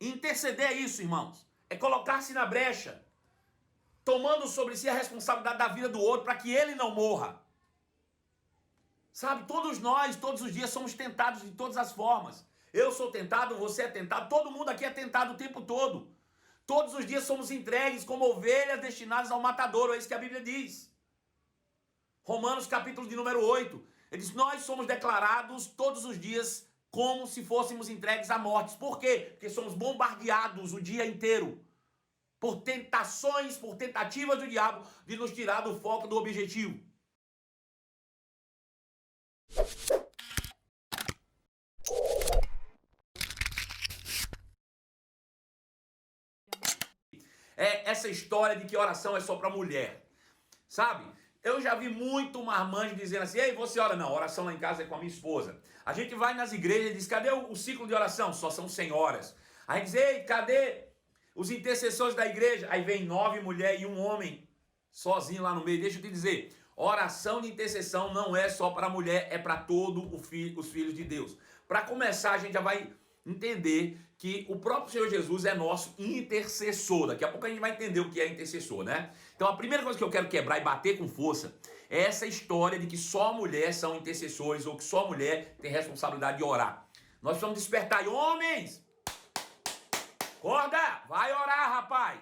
Interceder é isso, irmãos. É colocar-se na brecha, tomando sobre si a responsabilidade da vida do outro para que ele não morra. Sabe, todos nós, todos os dias somos tentados de todas as formas. Eu sou tentado, você é tentado, todo mundo aqui é tentado o tempo todo. Todos os dias somos entregues como ovelhas destinadas ao matadouro, é isso que a Bíblia diz. Romanos capítulo de número 8, ele diz, nós somos declarados todos os dias como se fôssemos entregues à morte. Por quê? Porque somos bombardeados o dia inteiro por tentações, por tentativas do diabo de nos tirar do foco do objetivo. É essa história de que oração é só para mulher, sabe? Eu já vi muito marmanjo dizendo assim, ei, você ora? Não, oração lá em casa é com a minha esposa. A gente vai nas igrejas e diz, cadê o ciclo de oração? Só são 100 horas. Aí diz, ei, cadê os intercessores da igreja? Aí vem 9 mulheres e um homem sozinho lá no meio. Deixa eu te dizer, oração de intercessão não é só para mulher, é para todos os filhos de Deus. Para começar, a gente já vai entender que o próprio Senhor Jesus é nosso intercessor. Daqui a pouco a gente vai entender o que é intercessor, né? Então a primeira coisa que eu quero quebrar e bater com força é essa história de que só mulher são intercessores ou que só mulher tem responsabilidade de orar. Nós precisamos despertar. E homens, acorda, vai orar, rapaz.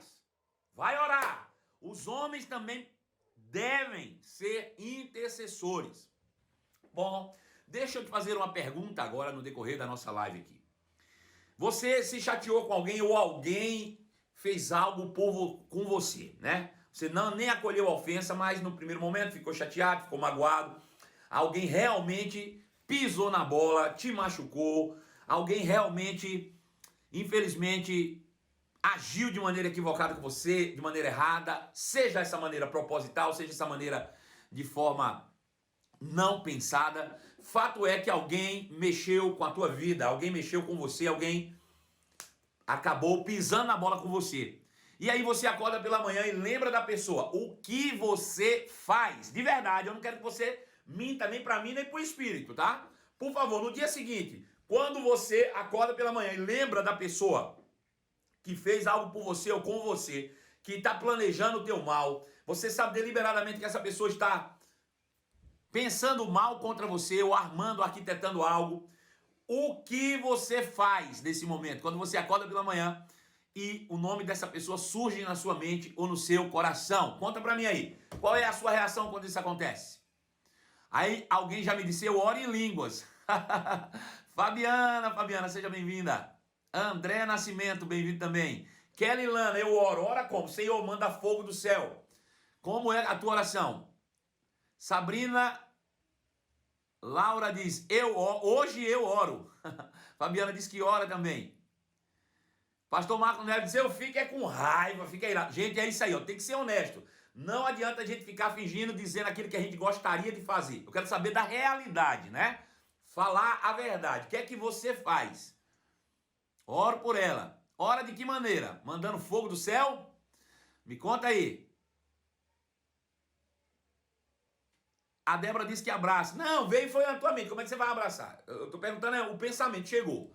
Vai orar. Os homens também devem ser intercessores. Bom, deixa eu te fazer uma pergunta agora no decorrer da nossa live aqui. Você se chateou com alguém ou alguém fez algo com você, né? Você nem acolheu a ofensa, mas no primeiro momento ficou chateado, ficou magoado. Alguém realmente pisou na bola, te machucou. Alguém realmente, infelizmente, agiu de maneira equivocada com você, de maneira errada. Seja essa maneira proposital, seja essa maneira de forma não pensada. Fato é que alguém mexeu com a tua vida, alguém mexeu com você, alguém acabou pisando na bola com você. E aí você acorda pela manhã e lembra da pessoa. O que você faz? De verdade, eu não quero que você minta nem para mim nem para o espírito, tá? Por favor, no dia seguinte, quando você acorda pela manhã e lembra da pessoa que fez algo por você ou com você, que está planejando o teu mal, você sabe deliberadamente que essa pessoa está pensando mal contra você, ou armando, arquitetando algo, o que você faz nesse momento? Quando você acorda pela manhã e o nome dessa pessoa surge na sua mente ou no seu coração. Conta pra mim aí, qual é a sua reação quando isso acontece? Aí alguém já me disse, eu oro em línguas. Fabiana, seja bem-vinda. André Nascimento, bem-vindo também. Kelly Lana, eu oro. Ora como? Senhor, manda fogo do céu. Como é a tua oração? Sabrina Laura diz, hoje eu oro. Fabiana diz que ora também. Pastor Marco Neves diz, eu fico é com raiva, fica irado. Gente, é isso aí, ó, tem que ser honesto. Não adianta a gente ficar fingindo, dizendo aquilo que a gente gostaria de fazer. Eu quero saber da realidade, né? Falar a verdade. O que é que você faz? Oro por ela. Ora de que maneira? Mandando fogo do céu? Me conta aí. A Débora disse que abraça. Não, veio e foi na tua mente. Como é que você vai abraçar? Eu tô perguntando, o pensamento chegou.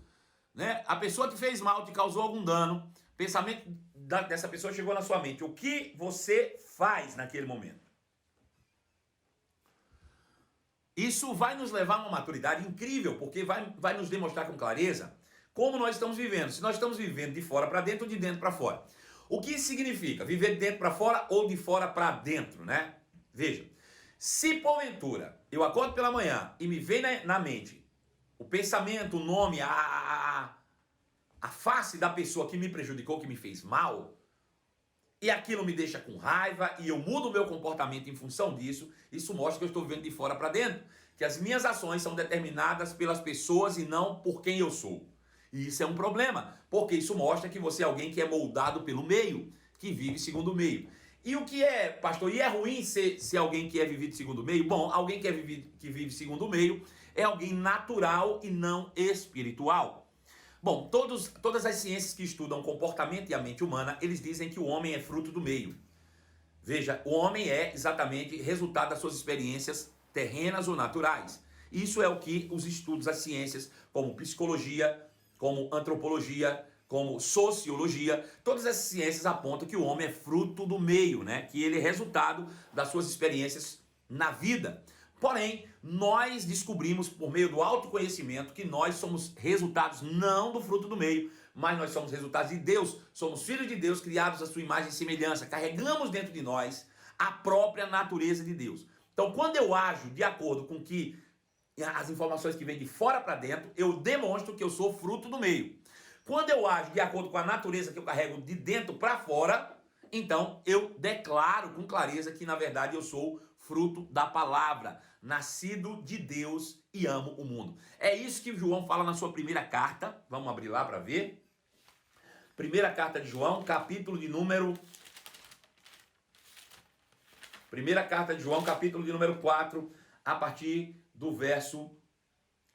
Né? A pessoa te fez mal, te causou algum dano. O pensamento dessa pessoa chegou na sua mente. O que você faz naquele momento? Isso vai nos levar a uma maturidade incrível, porque vai nos demonstrar com clareza como nós estamos vivendo. Se nós estamos vivendo de fora para dentro ou de dentro para fora. O que isso significa? Viver de dentro para fora ou de fora para dentro, né? Veja. Se porventura eu acordo pela manhã e me vem na mente o pensamento, o nome, a face da pessoa que me prejudicou, que me fez mal, e aquilo me deixa com raiva e eu mudo o meu comportamento em função disso, isso mostra que eu estou vivendo de fora para dentro, que as minhas ações são determinadas pelas pessoas e não por quem eu sou. E isso é um problema, porque isso mostra que você é alguém que é moldado pelo meio, que vive segundo o meio. E o que é, pastor, e é ruim ser alguém que é vivido segundo o meio? Bom, alguém que vive segundo o meio é alguém natural e não espiritual. Bom, todas as ciências que estudam o comportamento e a mente humana, eles dizem que o homem é fruto do meio. Veja, o homem é exatamente resultado das suas experiências terrenas ou naturais. Isso é o que os estudos, as ciências, como psicologia, como antropologia, como sociologia, todas essas ciências apontam que o homem é fruto do meio, né? Que ele é resultado das suas experiências na vida. Porém, nós descobrimos por meio do autoconhecimento que nós somos resultados não do fruto do meio, mas nós somos resultados de Deus, somos filhos de Deus, criados à sua imagem e semelhança, carregamos dentro de nós a própria natureza de Deus. Então, quando eu ajo de acordo com que as informações que vêm de fora para dentro, eu demonstro que eu sou fruto do meio. Quando eu ajo de acordo com a natureza que eu carrego de dentro para fora, então eu declaro com clareza que na verdade eu sou fruto da palavra, nascido de Deus e amo o mundo. É isso que João fala na sua primeira carta. Vamos abrir lá para ver. Primeira carta de João, capítulo de número... Primeira carta de João, capítulo de número 4, a partir do verso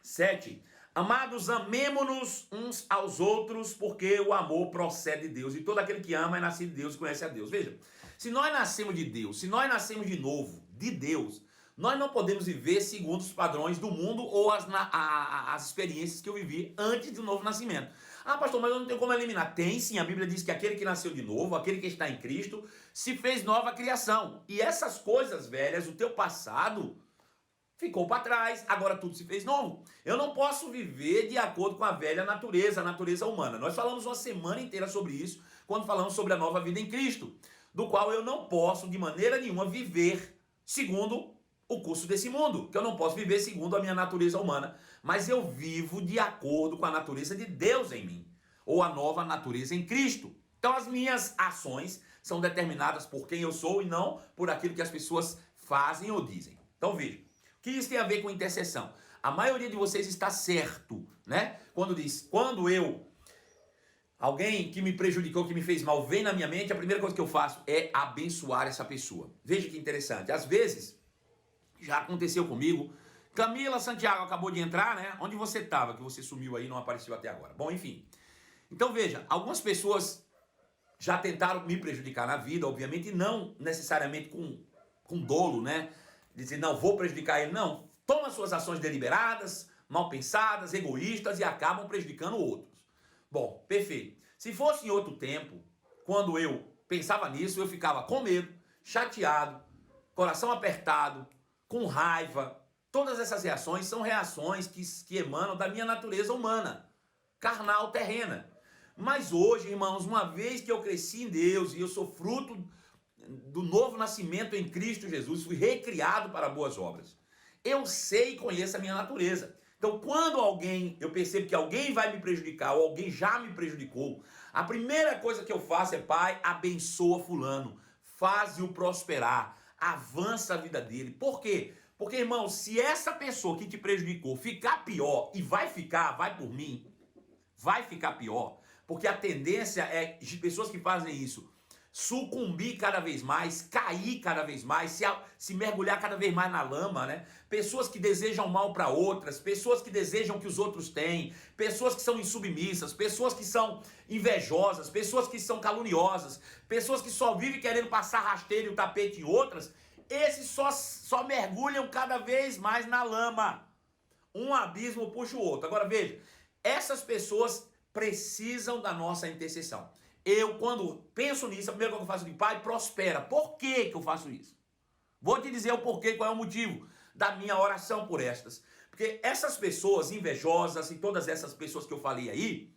7. Amados, amemo-nos uns aos outros, porque o amor procede de Deus. E todo aquele que ama é nascido de Deus e conhece a Deus. Veja, se nós nascemos de Deus, se nós nascemos de novo, de Deus, nós não podemos viver segundo os padrões do mundo ou as experiências que eu vivi antes do novo nascimento. Ah, pastor, mas eu não tenho como eliminar. Tem sim, a Bíblia diz que aquele que nasceu de novo, aquele que está em Cristo, se fez nova criação. E essas coisas velhas, o teu passado, ficou para trás, agora tudo se fez novo. Eu não posso viver de acordo com a velha natureza, a natureza humana. Nós falamos uma semana inteira sobre isso, quando falamos sobre a nova vida em Cristo, do qual eu não posso, de maneira nenhuma, viver segundo o curso desse mundo, que eu não posso viver segundo a minha natureza humana, mas eu vivo de acordo com a natureza de Deus em mim, ou a nova natureza em Cristo. Então as minhas ações são determinadas por quem eu sou e não por aquilo que as pessoas fazem ou dizem. Então veja, o que isso tem a ver com intercessão? A maioria de vocês está certo, né? Quando diz, alguém que me prejudicou, que me fez mal, vem na minha mente, a primeira coisa que eu faço é abençoar essa pessoa. Veja que interessante. Às vezes, já aconteceu comigo. Camila Santiago acabou de entrar, né? Onde você estava, que você sumiu aí e não apareceu até agora. Bom, enfim. Então veja, algumas pessoas já tentaram me prejudicar na vida, obviamente, não necessariamente com dolo, né? Dizer, não, vou prejudicar ele. Não, tomam suas ações deliberadas, mal pensadas, egoístas e acabam prejudicando outros. Bom, perfeito. Se fosse em outro tempo, quando eu pensava nisso, eu ficava com medo, chateado, coração apertado, com raiva. Todas essas reações são reações que emanam da minha natureza humana, carnal, terrena. Mas hoje, irmãos, uma vez que eu cresci em Deus e eu sou fruto do novo nascimento em Cristo Jesus, fui recriado para boas obras, eu sei e conheço a minha natureza. Então, quando eu percebo que alguém vai me prejudicar ou alguém já me prejudicou, a primeira coisa que eu faço é, Pai, abençoa fulano, faze-o prosperar, avança a vida dele. Por quê? Porque, irmão, se essa pessoa que te prejudicou ficar pior, e vai por mim, vai ficar pior, porque a tendência é de pessoas que fazem isso sucumbir cada vez mais, cair cada vez mais, se mergulhar cada vez mais na lama, né? Pessoas que desejam mal para outras, pessoas que desejam que os outros têm, pessoas que são insubmissas, pessoas que são invejosas, pessoas que são caluniosas, pessoas que só vivem querendo passar rasteiro e o tapete em outras, esses só mergulham cada vez mais na lama. Um abismo puxa o outro. Agora veja, essas pessoas precisam da nossa intercessão. Eu, quando penso nisso, a primeira coisa que eu faço de Pai, prospera. Por que eu faço isso? Vou te dizer o porquê, qual é o motivo da minha oração por estas. Porque essas pessoas invejosas e todas essas pessoas que eu falei aí,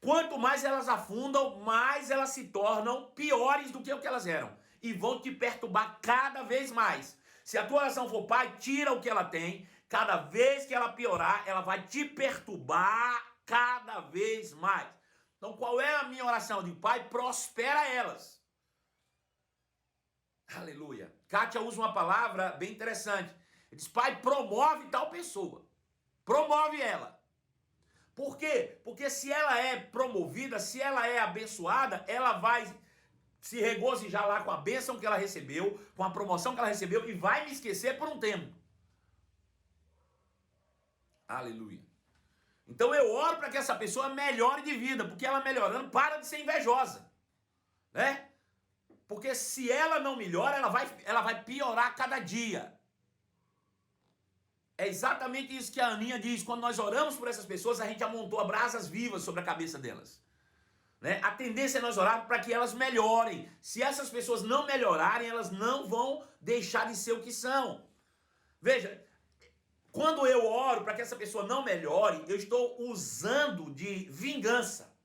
quanto mais elas afundam, mais elas se tornam piores do que o que elas eram. E vão te perturbar cada vez mais. Se a tua oração for, Pai, tira o que ela tem, cada vez que ela piorar, ela vai te perturbar cada vez mais. Então, qual é a minha oração? Eu digo, Pai, prospera elas. Aleluia. Kátia usa uma palavra bem interessante. Ele diz, Pai, promove tal pessoa. Promove ela. Por quê? Porque se ela é promovida, se ela é abençoada, ela vai se regozijar lá com a bênção que ela recebeu, com a promoção que ela recebeu e vai me esquecer por um tempo. Aleluia. Então eu oro para que essa pessoa melhore de vida, porque ela melhorando para de ser invejosa, né? Porque se ela não melhora, ela vai piorar cada dia. É exatamente isso que a Aninha diz. Quando nós oramos por essas pessoas, a gente amontoa brasas vivas sobre a cabeça delas. né? A tendência é nós orarmos para que elas melhorem. Se essas pessoas não melhorarem, elas não vão deixar de ser o que são. Veja, quando eu oro para que essa pessoa não melhore, eu estou usando de vingança.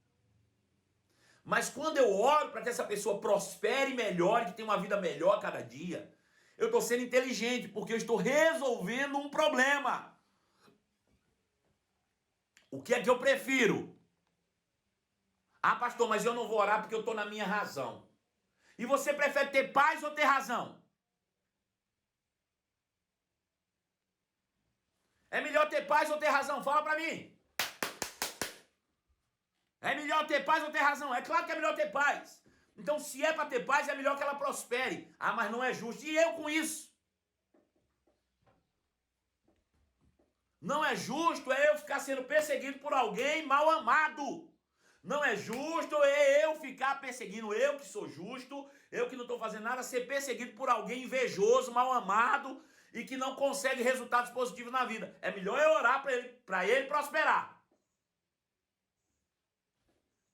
Mas quando eu oro para que essa pessoa prospere e melhore, que tenha uma vida melhor a cada dia, eu estou sendo inteligente, porque eu estou resolvendo um problema. O que é que eu prefiro? Ah, pastor, mas eu não vou orar porque eu estou na minha razão. E você prefere ter paz ou ter razão? É melhor ter paz ou ter razão? Fala para mim. É melhor ter paz ou ter razão? É claro que é melhor ter paz. Então, se é para ter paz, é melhor que ela prospere. Ah, mas não é justo. E eu com isso? Não é justo eu ficar sendo perseguido por alguém mal amado. Não é justo eu ficar perseguindo, eu que sou justo, eu que não estou fazendo nada, ser perseguido por alguém invejoso, mal amado e que não consegue resultados positivos na vida. É melhor eu orar para ele prosperar.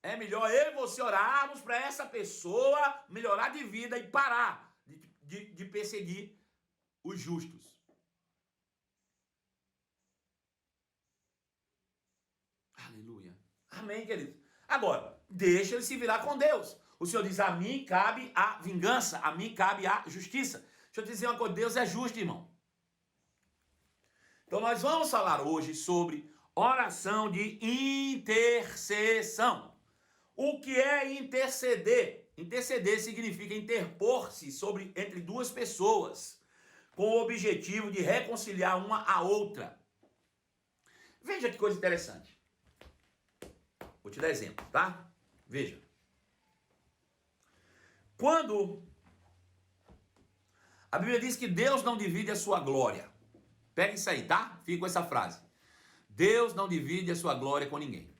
É melhor eu e você orarmos para essa pessoa melhorar de vida e parar de perseguir os justos. Aleluia. Amém, querido. Agora, deixa ele se virar com Deus. O Senhor diz, a mim cabe a vingança, a mim cabe a justiça. Deixa eu te dizer uma coisa, Deus é justo, irmão. Então nós vamos falar hoje sobre oração de intercessão. O que é interceder? Interceder significa interpor-se entre duas pessoas, com o objetivo de reconciliar uma a outra. Veja que coisa interessante. Vou te dar exemplo, tá? Veja. Quando a Bíblia diz que Deus não divide a sua glória. Pega isso aí, tá? Fica com essa frase. Deus não divide a sua glória com ninguém.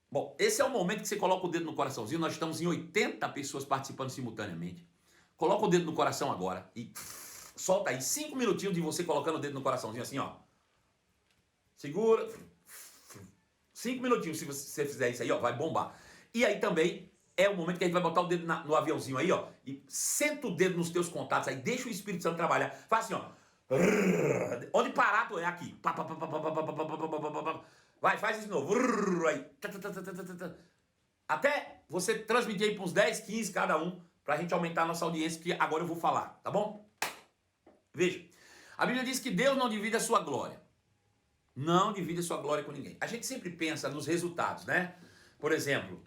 Bom, esse é o momento que você coloca o dedo no coraçãozinho. Nós estamos em 80 pessoas participando simultaneamente. Coloca o dedo no coração agora e solta aí 5 minutinhos de você colocando o dedo no coraçãozinho assim, ó. Segura. 5 minutinhos, se você fizer isso aí, ó, vai bombar. E aí também é o momento que a gente vai botar o dedo no aviãozinho aí, ó, e senta o dedo nos teus contatos aí, deixa o Espírito Santo trabalhar. Faz assim, ó. Onde parar, tu é aqui. Vai, faz isso de novo. Aí. Até você transmitir aí para uns 10, 15 cada um, pra gente aumentar a nossa audiência, que agora eu vou falar, tá bom? Veja, a Bíblia diz que Deus não divide a sua glória. Não divide a sua glória com ninguém. A gente sempre pensa nos resultados, né? Por exemplo,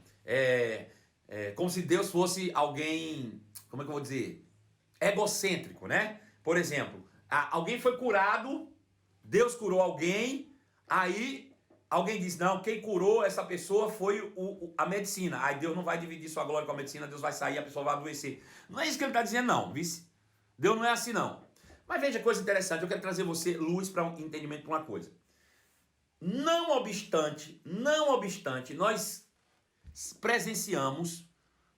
como se Deus fosse alguém, como é que eu vou dizer? Egocêntrico, né? Por exemplo, alguém foi curado, Deus curou alguém, aí alguém diz, não, quem curou essa pessoa foi a medicina. Aí Deus não vai dividir sua glória com a medicina, Deus vai sair, a pessoa vai adoecer. Não é isso que ele está dizendo, não, vice? Deus não é assim, não. Mas veja coisa interessante, eu quero trazer você luz para um entendimento para uma coisa. Não obstante, nós presenciamos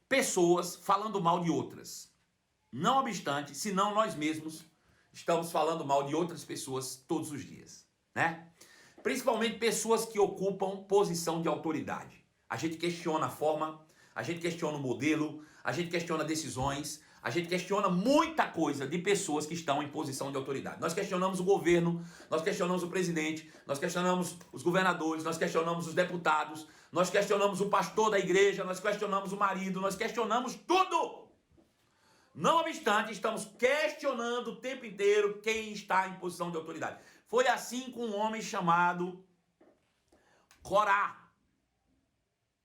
pessoas falando mal de outras. Não obstante, senão nós mesmos estamos falando mal de outras pessoas todos os dias, né? Principalmente pessoas que ocupam posição de autoridade. A gente questiona a forma, a gente questiona o modelo, a gente questiona decisões, a gente questiona muita coisa de pessoas que estão em posição de autoridade. Nós questionamos o governo, nós questionamos o presidente, nós questionamos os governadores, nós questionamos os deputados, nós questionamos o pastor da igreja, nós questionamos o marido, nós questionamos tudo. Não obstante, estamos questionando o tempo inteiro quem está em posição de autoridade. Foi assim com um homem chamado Corá,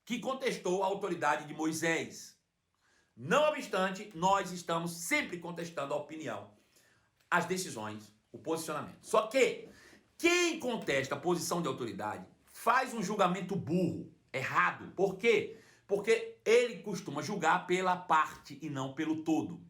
que contestou a autoridade de Moisés. Não obstante, nós estamos sempre contestando a opinião, as decisões, o posicionamento. Só que quem contesta a posição de autoridade faz um julgamento burro, errado. Por quê? Porque ele costuma julgar pela parte e não pelo todo,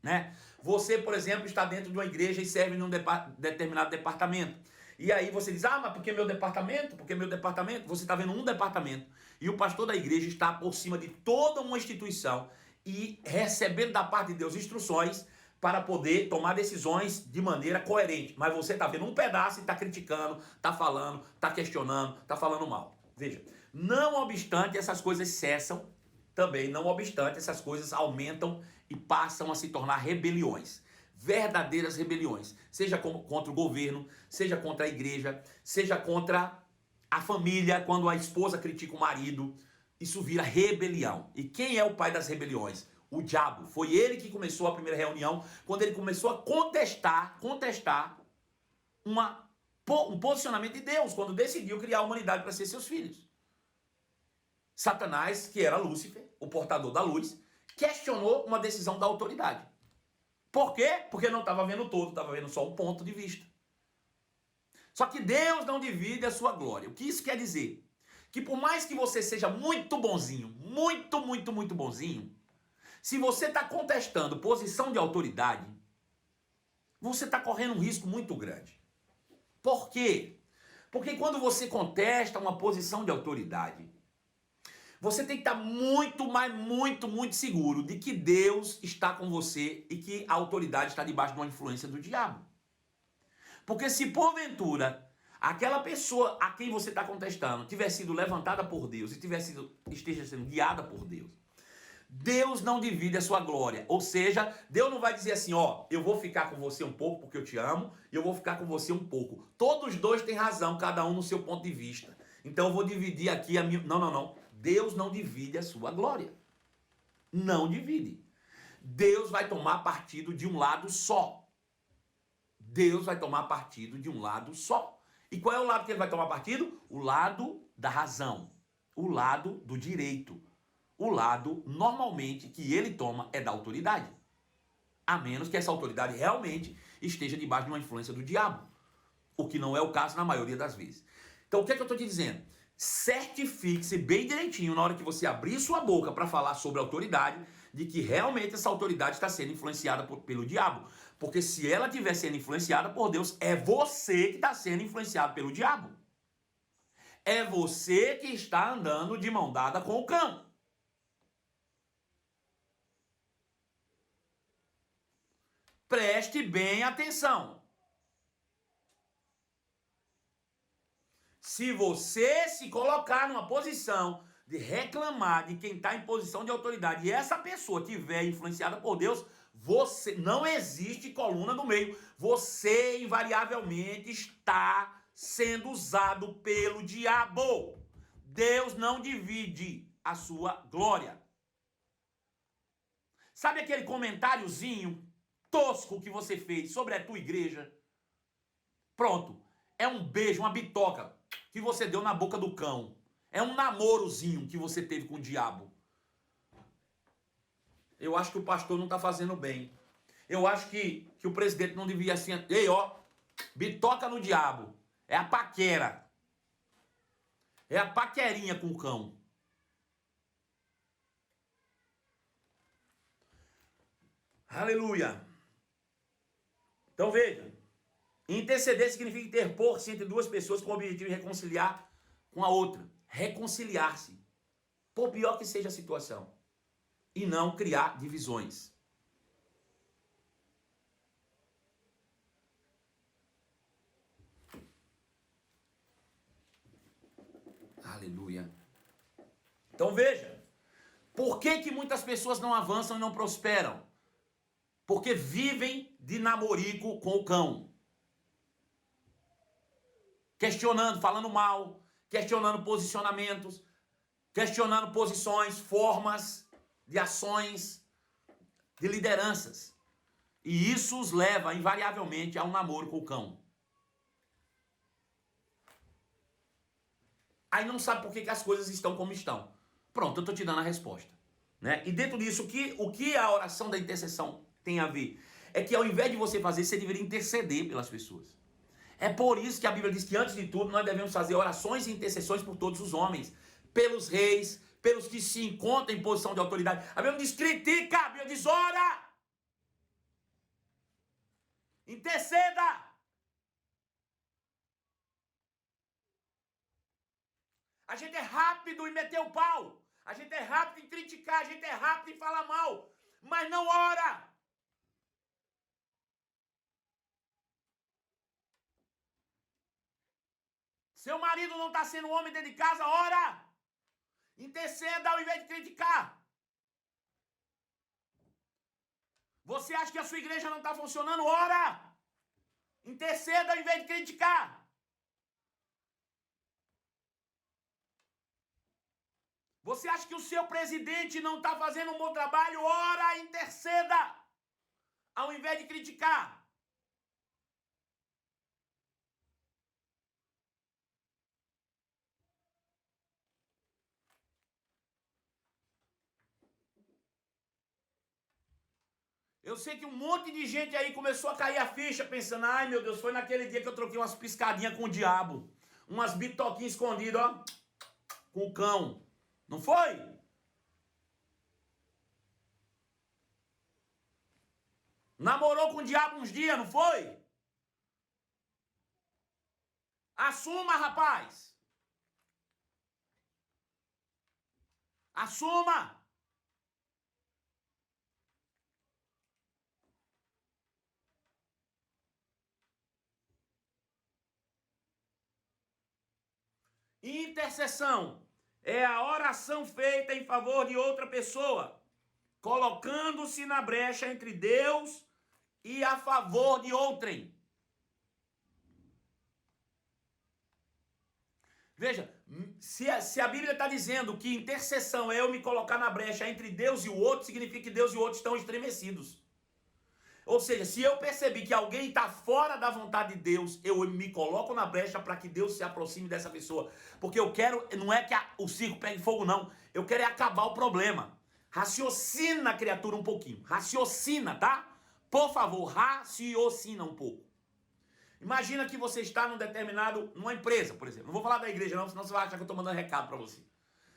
né? Você, por exemplo, está dentro de uma igreja e serve num determinado departamento. E aí você diz, mas por que meu departamento? Porque meu departamento, você está vendo um departamento e o pastor da igreja está por cima de toda uma instituição e recebendo da parte de Deus instruções para poder tomar decisões de maneira coerente. Mas você está vendo um pedaço e está criticando, está falando, está questionando, está falando mal. Veja, Não obstante, essas coisas cessam também, não obstante, essas coisas aumentam e passam a se tornar rebeliões. Verdadeiras rebeliões. Seja contra o governo, seja contra a igreja, seja contra a família, quando a esposa critica o marido. Isso vira rebelião. E quem é o pai das rebeliões? O diabo. Foi ele que começou a primeira reunião, quando ele começou a contestar um posicionamento de Deus, quando decidiu criar a humanidade para ser seus filhos. Satanás, que era Lúcifer, o portador da luz, questionou uma decisão da autoridade. Por quê? Porque não estava vendo todo, estava vendo só um ponto de vista. Só que Deus não divide a sua glória. O que isso quer dizer? Que por mais que você seja muito bonzinho, muito bonzinho, se você está contestando posição de autoridade, você está correndo um risco muito grande. Por quê? Porque quando você contesta uma posição de autoridade, você tem que estar muito seguro de que Deus está com você e que a autoridade está debaixo de uma influência do diabo. Porque se porventura aquela pessoa a quem você está contestando tiver sido levantada por Deus e esteja sendo guiada por Deus, Deus não divide a sua glória. Ou seja, Deus não vai dizer assim, ó, eu vou ficar com você um pouco porque eu te amo e eu vou ficar com você um pouco. Todos os dois têm razão, cada um no seu ponto de vista. Então eu vou dividir aqui a minha... Não. Deus não divide a sua glória. Não divide. Deus vai tomar partido de um lado só. Deus vai tomar partido de um lado só. E qual é o lado que ele vai tomar partido? O lado da razão. O lado do direito. O lado, normalmente, que ele toma é da autoridade. A menos que essa autoridade realmente esteja debaixo de uma influência do diabo. O que não é o caso na maioria das vezes. Então, o que é que eu estou te dizendo? Certifique-se bem direitinho na hora que você abrir sua boca para falar sobre a autoridade, de que realmente essa autoridade está sendo influenciada pelo diabo. Porque se ela estiver sendo influenciada por Deus, é você que está sendo influenciado pelo diabo. É você que está andando de mão dada com o cão. Preste bem atenção. Se você se colocar numa posição de reclamar de quem está em posição de autoridade e essa pessoa estiver influenciada por Deus, você não existe coluna no meio. Você invariavelmente está sendo usado pelo diabo. Deus não divide a sua glória. Sabe aquele comentáriozinho tosco que você fez sobre a tua igreja? Pronto. É um beijo, uma bitoca que você deu na boca do cão. É um namorozinho que você teve com o diabo. Eu acho que o pastor não está fazendo bem. Eu acho que o presidente não devia assim... Ei, ó, bitoca no diabo. É a paquera. É a paquerinha com o cão. Aleluia. Então veja. Interceder significa interpor-se entre duas pessoas com o objetivo de reconciliar com a outra. Reconciliar-se. Por pior que seja a situação. E não criar divisões. Aleluia. Então veja. Por que muitas pessoas não avançam e não prosperam? Porque vivem de namorico com o cão. Questionando, falando mal, questionando posicionamentos, questionando posições, formas de ações, de lideranças. E isso os leva invariavelmente a um namoro com o cão. Aí não sabe por que as coisas estão como estão. Pronto, eu estou te dando a resposta. Né? E dentro disso, o que a oração da intercessão tem a ver? É que ao invés de você fazer, você deveria interceder pelas pessoas. É por isso que a Bíblia diz que antes de tudo nós devemos fazer orações e intercessões por todos os homens, pelos reis, pelos que se encontram em posição de autoridade. A Bíblia diz critica, a Bíblia diz ora, interceda. A gente é rápido em meter o pau, a gente é rápido em criticar, a gente é rápido em falar mal, mas não ora. Seu marido não está sendo um homem dentro de casa, ora! Interceda ao invés de criticar. Você acha que a sua igreja não está funcionando? Ora! Interceda ao invés de criticar. Você acha que o seu presidente não está fazendo um bom trabalho? Ora, interceda ao invés de criticar. Eu sei que um monte de gente aí começou a cair a ficha pensando, ai meu Deus, foi naquele dia que eu troquei umas piscadinhas com o diabo. Umas bitoquinhas escondidas, ó, com o cão. Não foi? Namorou com o diabo uns dias, não foi? Assuma, rapaz. Assuma. Intercessão é a oração feita em favor de outra pessoa, colocando-se na brecha entre Deus e a favor de outrem. Veja, se a Bíblia está dizendo que intercessão é eu me colocar na brecha entre Deus e o outro, significa que Deus e o outro estão estremecidos. Ou seja, se eu percebi que alguém está fora da vontade de Deus, eu me coloco na brecha para que Deus se aproxime dessa pessoa. Porque eu quero, não é que o circo pegue fogo, não. Eu quero é acabar o problema. Raciocina, criatura, um pouquinho. Raciocina, tá? Por favor, raciocina um pouco. Imagina que você está numa empresa, por exemplo. Não vou falar da igreja não, senão você vai achar que eu estou mandando recado para você.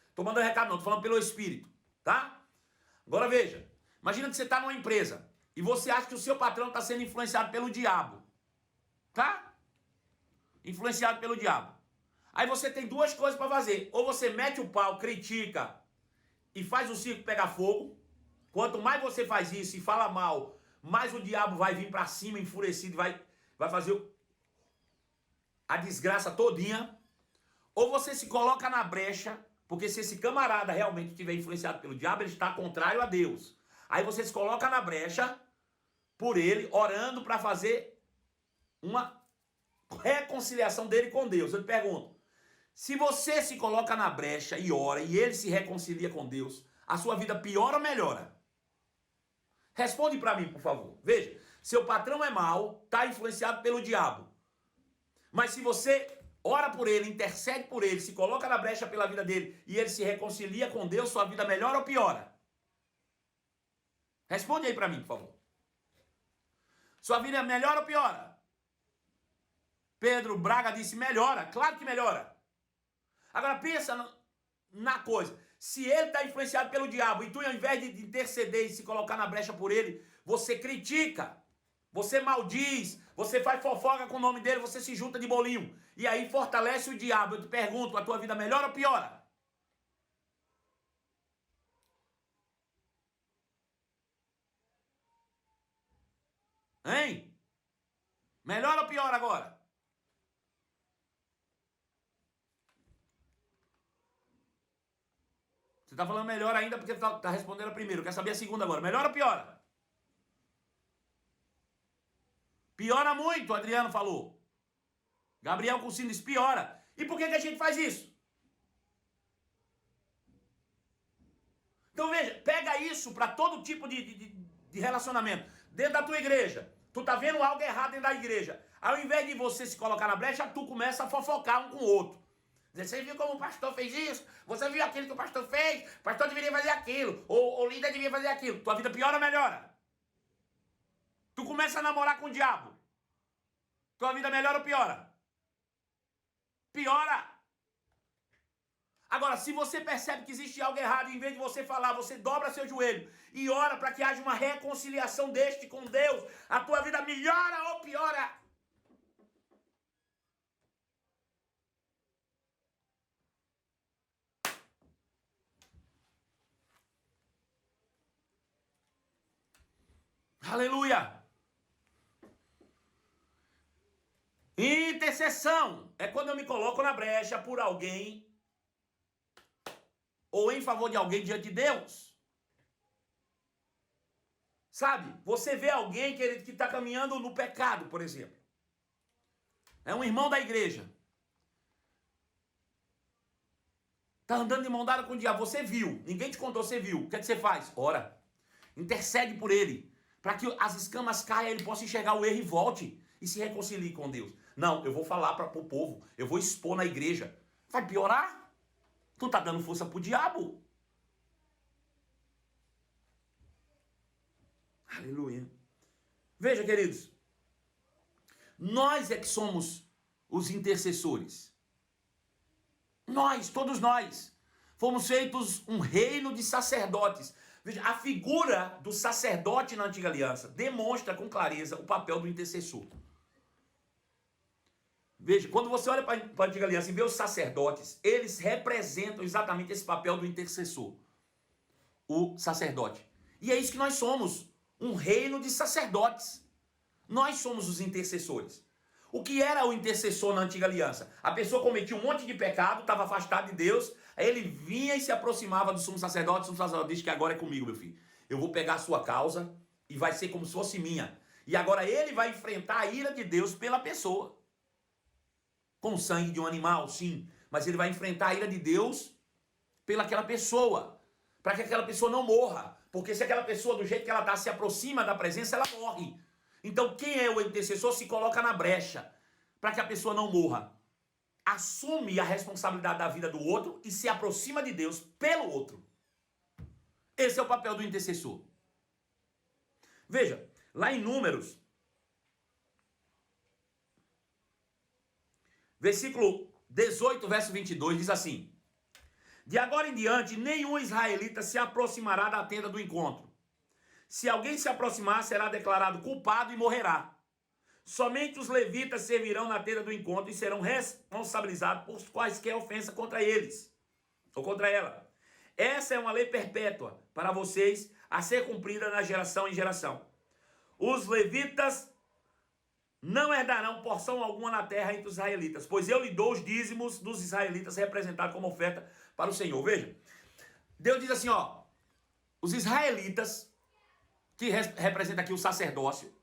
Estou mandando recado não, estou falando pelo Espírito, tá? Agora veja, imagina que você está numa empresa e você acha que o seu patrão está sendo influenciado pelo diabo, tá? Influenciado pelo diabo. Aí você tem duas coisas para fazer. Ou você mete o pau, critica e faz o circo pegar fogo. Quanto mais você faz isso e fala mal, mais o diabo vai vir para cima enfurecido, vai fazer a desgraça todinha. Ou você se coloca na brecha, porque se esse camarada realmente estiver influenciado pelo diabo, ele está contrário a Deus. Aí você se coloca na brecha por ele, orando para fazer uma reconciliação dele com Deus. Eu te pergunto, se você se coloca na brecha e ora, e ele se reconcilia com Deus, a sua vida piora ou melhora? Responde para mim, por favor. Veja, seu patrão é mau, está influenciado pelo diabo. Mas se você ora por ele, intercede por ele, se coloca na brecha pela vida dele e ele se reconcilia com Deus, sua vida melhora ou piora? Responde aí para mim, por favor. Sua vida melhora ou piora? Pedro Braga disse melhora. Claro que melhora. Agora pensa na coisa. Se ele está influenciado pelo diabo e tu, ao invés de interceder e se colocar na brecha por ele, você critica, você maldiz, você faz fofoca com o nome dele, você se junta de bolinho. E aí fortalece o diabo. Eu te pergunto, a tua vida melhora ou piora? Hein? Melhora ou piora agora? Você está falando melhor ainda porque está respondendo a primeira. Quer saber a segunda agora. Melhora ou piora? Piora muito, o Adriano falou. Gabriel Cursino disse piora. E por que a gente faz isso? Então veja, pega isso para todo tipo de relacionamento. Dentro da tua igreja, tu tá vendo algo errado dentro da igreja. Ao invés de você se colocar na brecha, tu começa a fofocar um com o outro. Você viu como o pastor fez isso? Você viu aquilo que o pastor fez? O pastor deveria fazer aquilo. Ou o líder deveria fazer aquilo. Tua vida piora ou melhora? Tu começa a namorar com o diabo. Tua vida melhora ou piora? Piora. Agora, se você percebe que existe algo errado, em vez de você falar, você dobra seu joelho e ora para que haja uma reconciliação deste com Deus, a tua vida melhora ou piora? Aleluia! Intercessão é quando eu me coloco na brecha por alguém ou em favor de alguém diante de Deus. Sabe? Você vê alguém que está caminhando no pecado, por exemplo. É um irmão da igreja. Está andando de mão dada com o diabo. Você viu. Ninguém te contou, você viu. O que é que você faz? Ora. Intercede por ele. Para que as escamas caiam, ele possa enxergar o erro e volte. E se reconcilie com Deus. Não, eu vou falar para o povo. Eu vou expor na igreja. Vai piorar. Tu está dando força para o diabo. Aleluia. Veja, queridos. Nós é que somos os intercessores. Nós, todos nós. Fomos feitos um reino de sacerdotes. Veja, a figura do sacerdote na antiga aliança demonstra com clareza o papel do intercessor. Veja, quando você olha para a antiga aliança e vê os sacerdotes, eles representam exatamente esse papel do intercessor. O sacerdote. E é isso que nós somos. Um reino de sacerdotes. Nós somos os intercessores. O que era o intercessor na antiga aliança? A pessoa cometia um monte de pecado, estava afastada de Deus, aí ele vinha e se aproximava do sumo sacerdote. O sumo sacerdote diz que agora é comigo, meu filho. Eu vou pegar a sua causa e vai ser como se fosse minha. E agora ele vai enfrentar a ira de Deus pela pessoa. Com o sangue de um animal, sim. Mas ele vai enfrentar a ira de Deus pelaquela pessoa. Para que aquela pessoa não morra. Porque se aquela pessoa, do jeito que ela está, se aproxima da presença, ela morre. Então quem é o intercessor se coloca na brecha. Para que a pessoa não morra. Assume a responsabilidade da vida do outro e se aproxima de Deus pelo outro. Esse é o papel do intercessor. Veja, lá em Números, versículo 18, verso 22, diz assim: de agora em diante, nenhum israelita se aproximará da tenda do encontro. Se alguém se aproximar, será declarado culpado e morrerá. Somente os levitas servirão na tenda do encontro e serão responsabilizados por quaisquer ofensa contra eles, ou contra ela. Essa é uma lei perpétua para vocês, a ser cumprida na geração em geração. Os levitas não herdarão porção alguma na terra entre os israelitas, pois eu lhe dou os dízimos dos israelitas representados como oferta para o Senhor. Veja, Deus diz assim, ó, os israelitas, que representa aqui o sacerdócio,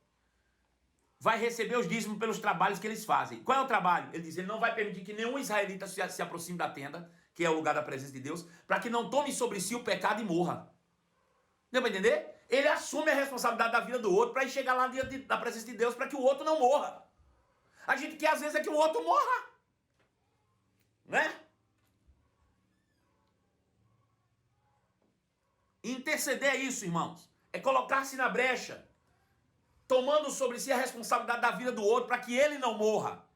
vai receber os dízimos pelos trabalhos que eles fazem. Qual é o trabalho? Ele diz, ele não vai permitir que nenhum israelita se aproxime da tenda, que é o lugar da presença de Deus, para que não tome sobre si o pecado e morra. Deu para entender? Ele assume a responsabilidade da vida do outro para ir chegar lá diante da presença de Deus para que o outro não morra. A gente quer às vezes é que o outro morra. Né? Interceder é isso, irmãos. É colocar-se na brecha, tomando sobre si a responsabilidade da vida do outro para que ele não morra.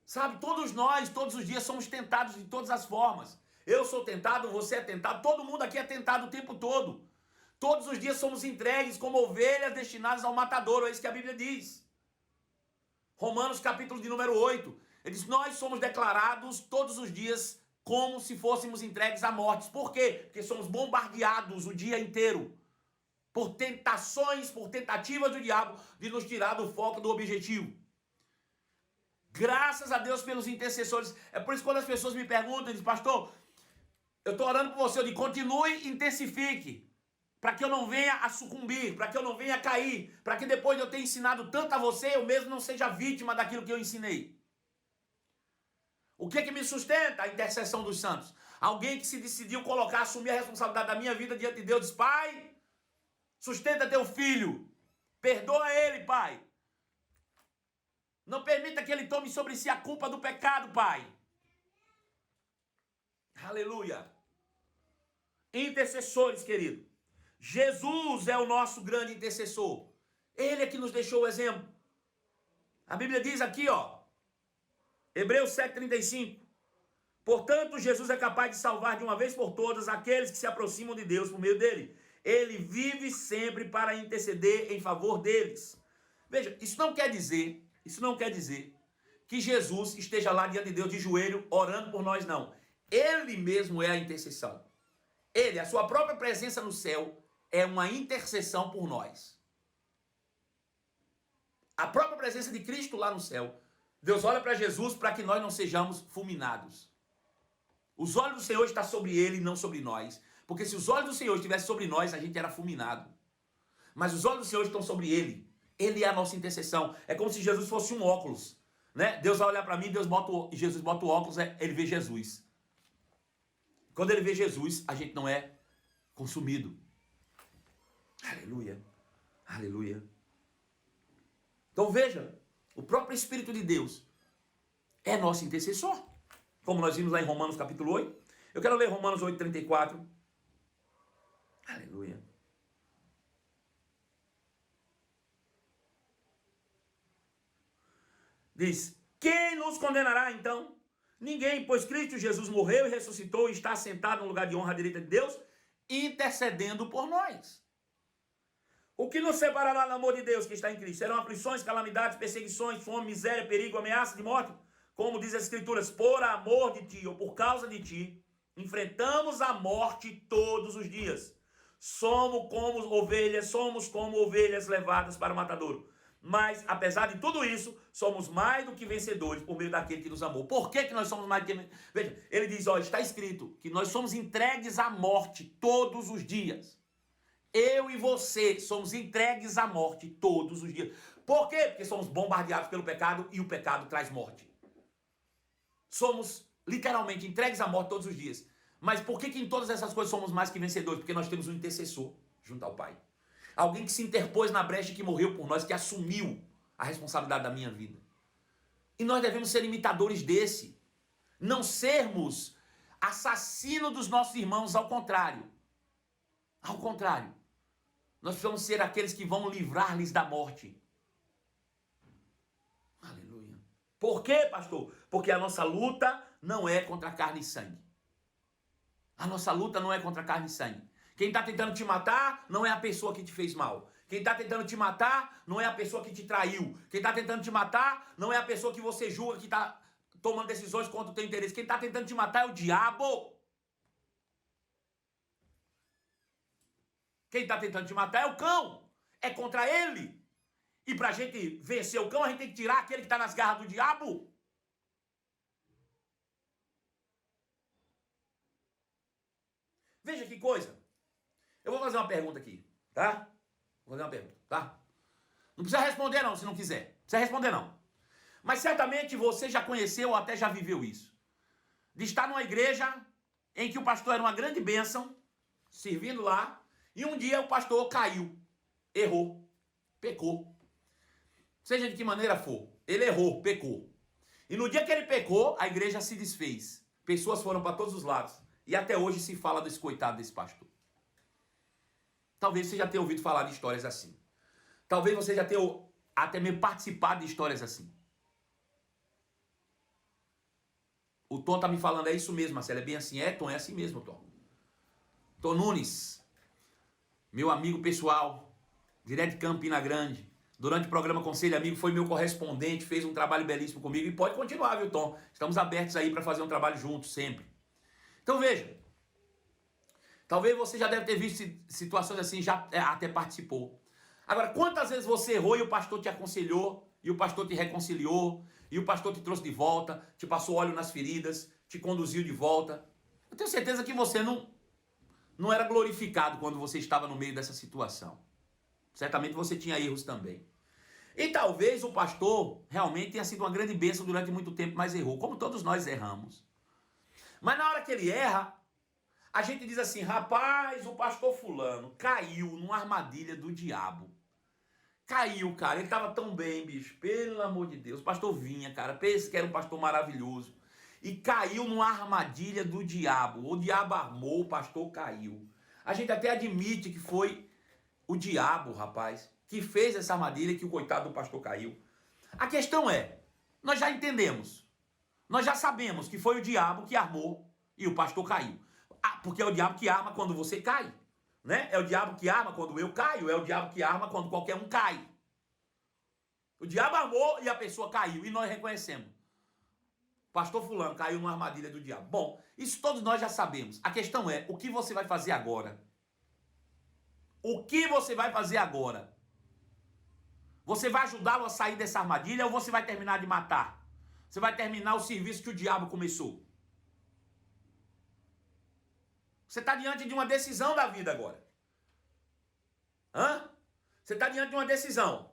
Sabe, todos nós, todos os dias somos tentados de todas as formas. Eu sou tentado, você é tentado, todo mundo aqui é tentado o tempo todo. Todos os dias somos entregues como ovelhas destinadas ao matadouro, é isso que a Bíblia diz. Romanos capítulo de número 8, ele diz, nós somos declarados todos os dias como se fôssemos entregues à morte. Por quê? Porque somos bombardeados o dia inteiro por tentações, por tentativas do diabo de nos tirar do foco do objetivo. Graças a Deus pelos intercessores. É por isso que quando as pessoas me perguntam, dizem, pastor, eu estou orando por você, eu digo, continue, intensifique, para que eu não venha a sucumbir, para que eu não venha a cair, para que depois de eu ter ensinado tanto a você, eu mesmo não seja vítima daquilo que eu ensinei. O que é que me sustenta? A intercessão dos santos. Alguém que se decidiu colocar, assumir a responsabilidade da minha vida diante de Deus, diz, pai, sustenta teu filho, perdoa ele, pai. Não permita que ele tome sobre si a culpa do pecado, pai. Aleluia. Intercessores, querido. Jesus é o nosso grande intercessor. Ele é que nos deixou o exemplo. A Bíblia diz aqui, ó, Hebreus 7,35. Portanto, Jesus é capaz de salvar de uma vez por todas aqueles que se aproximam de Deus por meio dele. Ele vive sempre para interceder em favor deles. Veja, isso não quer dizer que Jesus esteja lá diante de Deus de joelho orando por nós, não. Ele mesmo é a intercessão. Ele, a sua própria presença no céu, é uma intercessão por nós. A própria presença de Cristo lá no céu. Deus olha para Jesus para que nós não sejamos fulminados. Os olhos do Senhor estão sobre ele e não sobre nós. Porque se os olhos do Senhor estivessem sobre nós, a gente era fulminado. Mas os olhos do Senhor estão sobre ele. Ele é a nossa intercessão. É como se Jesus fosse um óculos. Né? Deus vai olhar para mim, Jesus bota o óculos, ele vê Jesus. Quando ele vê Jesus, a gente não é consumido. Aleluia. Aleluia. Então veja, o próprio Espírito de Deus é nosso intercessor. Como nós vimos lá em Romanos capítulo 8. Eu quero ler Romanos 8:34. Aleluia. Diz, quem nos condenará então? Ninguém, pois Cristo Jesus morreu e ressuscitou e está sentado no lugar de honra à direita de Deus, intercedendo por nós. O que nos separará do amor de Deus que está em Cristo? Serão aflições, calamidades, perseguições, fome, miséria, perigo, ameaça de morte? Como diz as Escrituras, por amor de ti ou por causa de ti, enfrentamos a morte todos os dias. Somos como ovelhas levadas para o matadouro. Mas, apesar de tudo isso, somos mais do que vencedores por meio daquele que nos amou. Por que nós somos mais do que vencedores? Veja, ele diz, está escrito que nós somos entregues à morte todos os dias. Eu e você somos entregues à morte todos os dias. Por quê? Porque somos bombardeados pelo pecado e o pecado traz morte. Somos literalmente entregues à morte todos os dias. Mas por que em todas essas coisas somos mais que vencedores? Porque nós temos um intercessor junto ao Pai. Alguém que se interpôs na brecha e que morreu por nós, que assumiu a responsabilidade da minha vida. E nós devemos ser imitadores desse. Não sermos assassinos dos nossos irmãos, ao contrário. Ao contrário. Nós precisamos ser aqueles que vão livrar-lhes da morte. Aleluia. Por quê, pastor? Porque a nossa luta não é contra carne e sangue. A nossa luta não é contra carne e sangue. Quem está tentando te matar não é a pessoa que te fez mal. Quem está tentando te matar não é a pessoa que te traiu. Quem está tentando te matar não é a pessoa que você julga que está tomando decisões contra o teu interesse. Quem está tentando te matar é o diabo. Quem está tentando te matar é o cão. É contra ele. E para a gente vencer o cão, a gente tem que tirar aquele que está nas garras do diabo. Veja que coisa. Eu vou fazer uma pergunta aqui, tá? Vou fazer uma pergunta, tá? Não precisa responder não, se não quiser. Não precisa responder não. Mas certamente você já conheceu ou até já viveu isso. De estar numa igreja em que o pastor era uma grande bênção, servindo lá, e um dia o pastor caiu, errou, pecou. Seja de que maneira for, ele errou, pecou. E no dia que ele pecou, a igreja se desfez. Pessoas foram para todos os lados. E até hoje se fala desse coitado desse pastor. Talvez você já tenha ouvido falar de histórias assim. Talvez você já tenha até mesmo participado de histórias assim. O Tom tá me falando, é isso mesmo, Marcelo, é bem assim. É, Tom, é assim mesmo, Tom. Tom Nunes, meu amigo pessoal, direto de Campina Grande, durante o programa Conselho Amigo, foi meu correspondente, fez um trabalho belíssimo comigo e pode continuar, viu, Tom? Estamos abertos aí para fazer um trabalho juntos, sempre. Então veja, talvez você já deve ter visto situações assim, já até participou. Agora, quantas vezes você errou e o pastor te aconselhou, e o pastor te reconciliou, e o pastor te trouxe de volta, te passou óleo nas feridas, te conduziu de volta? Eu tenho certeza que você não era glorificado quando você estava no meio dessa situação. Certamente você tinha erros também. E talvez o pastor realmente tenha sido uma grande bênção durante muito tempo, mas errou, como todos nós erramos. Mas na hora que ele erra, a gente diz assim, rapaz, o pastor fulano caiu numa armadilha do diabo. Caiu, cara, ele estava tão bem, bicho, pelo amor de Deus. O pastor vinha, cara, pensa que era um pastor maravilhoso. E caiu numa armadilha do diabo. O diabo armou, o pastor caiu. A gente até admite que foi o diabo, rapaz, que fez essa armadilha e que o coitado do pastor caiu. A questão é, nós já entendemos. Nós já sabemos que foi o diabo que armou e o pastor caiu. Porque é o diabo que arma quando você cai. Né? É o diabo que arma quando eu caio. É o diabo que arma quando qualquer um cai. O diabo armou e a pessoa caiu. E nós reconhecemos. Pastor fulano caiu numa armadilha do diabo. Bom, isso todos nós já sabemos. A questão é, o que você vai fazer agora? O que você vai fazer agora? Você vai ajudá-lo a sair dessa armadilha ou você vai terminar de matar? Você vai terminar o serviço que o diabo começou? Você está diante de uma decisão da vida agora. Você está diante de uma decisão.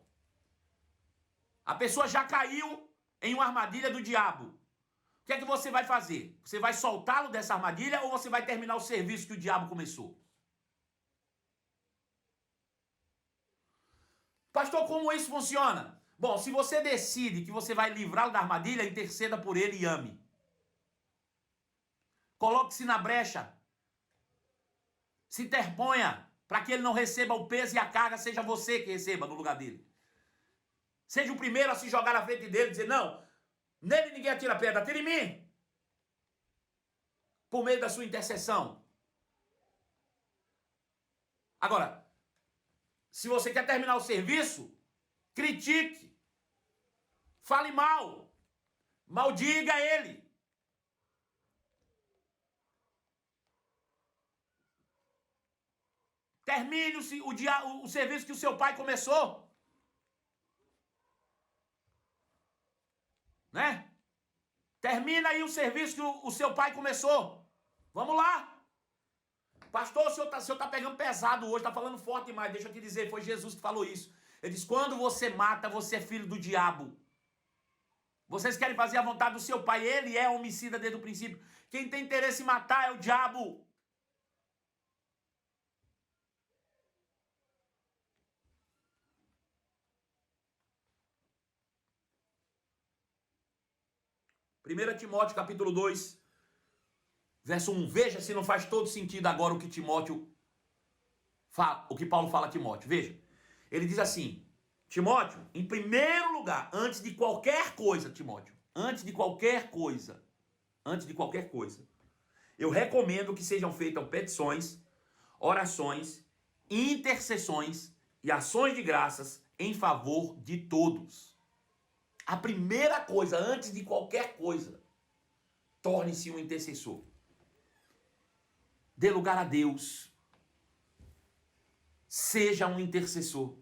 A pessoa já caiu em uma armadilha do diabo. O que é que você vai fazer? Você vai soltá-lo dessa armadilha ou você vai terminar o serviço que o diabo começou? Pastor, como isso funciona? Bom, se você decide que você vai livrá-lo da armadilha, interceda por ele e ame. Coloque-se na brecha. Se interponha para que ele não receba o peso e a carga, seja você que receba no lugar dele. Seja o primeiro a se jogar na frente dele e dizer, não, nele ninguém atira pedra, atira em mim. Por meio da sua intercessão. Agora, se você quer terminar o serviço, critique. Fale mal. Maldiga ele. Termine o serviço que o seu pai começou. Né? Termina aí o serviço que o seu pai começou. Vamos lá. Pastor, o senhor tá pegando pesado hoje, tá falando forte demais. Deixa eu te dizer, foi Jesus que falou isso. Ele diz, quando você mata, você é filho do diabo. Vocês querem fazer a vontade do seu pai. Ele é homicida desde o princípio. Quem tem interesse em matar é o diabo. Primeira Timóteo, capítulo 2, verso 1. Veja se não faz todo sentido agora o que Timóteo fala, o que Paulo fala a Timóteo. Veja. Ele diz assim, Timóteo, em primeiro lugar, antes de qualquer coisa, Timóteo, antes de qualquer coisa, eu recomendo que sejam feitas petições, orações, intercessões e ações de graças em favor de todos. A primeira coisa, antes de qualquer coisa, torne-se um intercessor. Dê lugar a Deus. Seja um intercessor.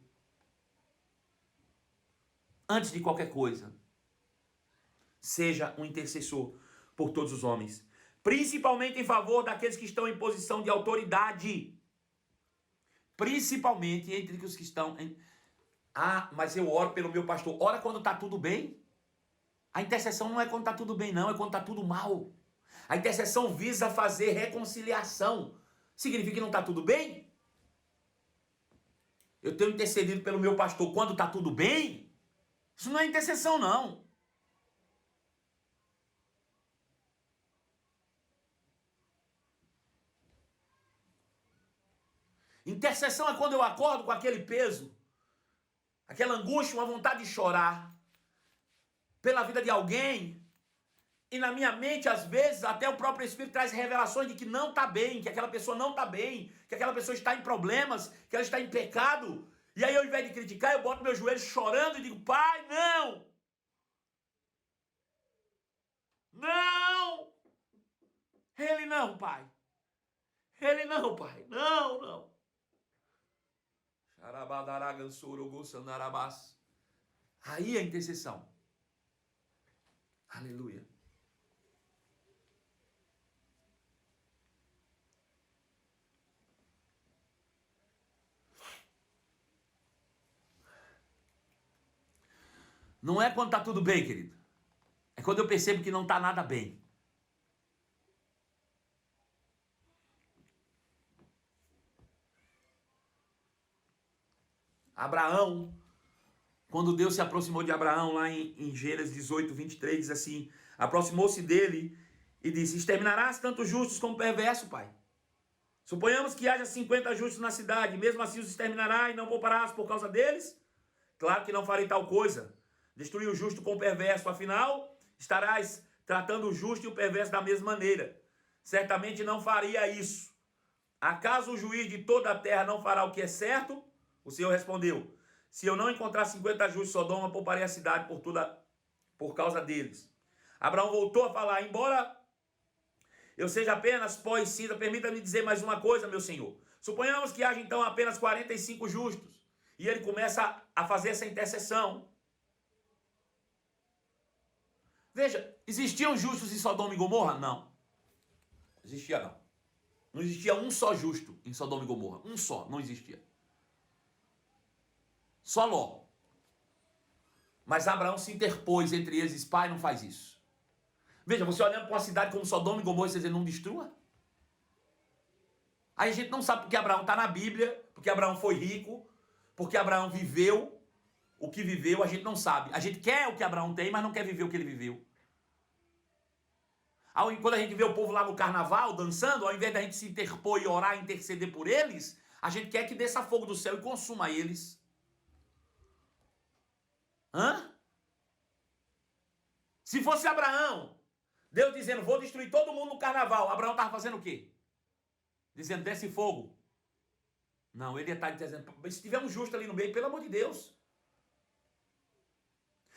Antes de qualquer coisa, seja um intercessor por todos os homens. Principalmente em favor daqueles que estão em posição de autoridade. Principalmente entre os que estão em... Ah, mas eu oro pelo meu pastor. Ora quando está tudo bem. A intercessão não é quando está tudo bem, não. É quando está tudo mal. A intercessão visa fazer reconciliação. Significa que não está tudo bem? Eu tenho intercedido pelo meu pastor quando está tudo bem? Isso não é intercessão, não. Intercessão é quando eu acordo com aquele peso, aquela angústia, uma vontade de chorar pela vida de alguém, e na minha mente, às vezes, até o próprio Espírito traz revelações de que não está bem, que aquela pessoa não está bem, que aquela pessoa está em problemas, que ela está em pecado, e aí ao invés de criticar, eu boto meus joelhos chorando e digo, pai, não! Não! Ele não, pai! Ele não, pai! Não, não! Aí a intercessão. Aleluia. Não é quando está tudo bem, querido. É quando eu percebo que não está nada bem. Abraão, quando Deus se aproximou de Abraão, lá em Gênesis 18, 23, diz assim, aproximou-se dele e disse, exterminarás tanto justos como perversos, pai? Suponhamos que haja 50 justos na cidade, mesmo assim os exterminarás e não pouparás por causa deles? Claro que não farei tal coisa. Destruir o justo com o perverso, afinal, estarás tratando o justo e o perverso da mesma maneira. Certamente não faria isso. Acaso o juiz de toda a terra não fará o que é certo? O Senhor respondeu, se eu não encontrar 50 justos em Sodoma, pouparei a cidade por causa deles. Abraão voltou a falar, embora eu seja apenas pó e cinza, permita-me dizer mais uma coisa, meu senhor. Suponhamos que haja então apenas 45 justos. E ele começa a fazer essa intercessão. Veja, existiam justos em Sodoma e Gomorra? Não. Existia não. Não existia um só justo em Sodoma e Gomorra. Um só, não existia. Só Ló. Mas Abraão se interpôs entre eles e disse, pai, não faz isso. Veja, você olhando para uma cidade como Sodoma e Gomorra, você diz, não destrua? Aí a gente não sabe porque Abraão está na Bíblia, porque Abraão foi rico, porque Abraão viveu o que viveu, a gente não sabe. A gente quer o que Abraão tem, mas não quer viver o que ele viveu. Quando a gente vê o povo lá no carnaval, dançando, ao invés da gente se interpor e orar, interceder por eles, a gente quer que desça fogo do céu e consuma eles. Hã? Se fosse Abraão, Deus dizendo, vou destruir todo mundo no carnaval, Abraão estava fazendo o quê? Dizendo, desce fogo. Não, ele ia estar dizendo, se tiver um justo ali no meio, pelo amor de Deus.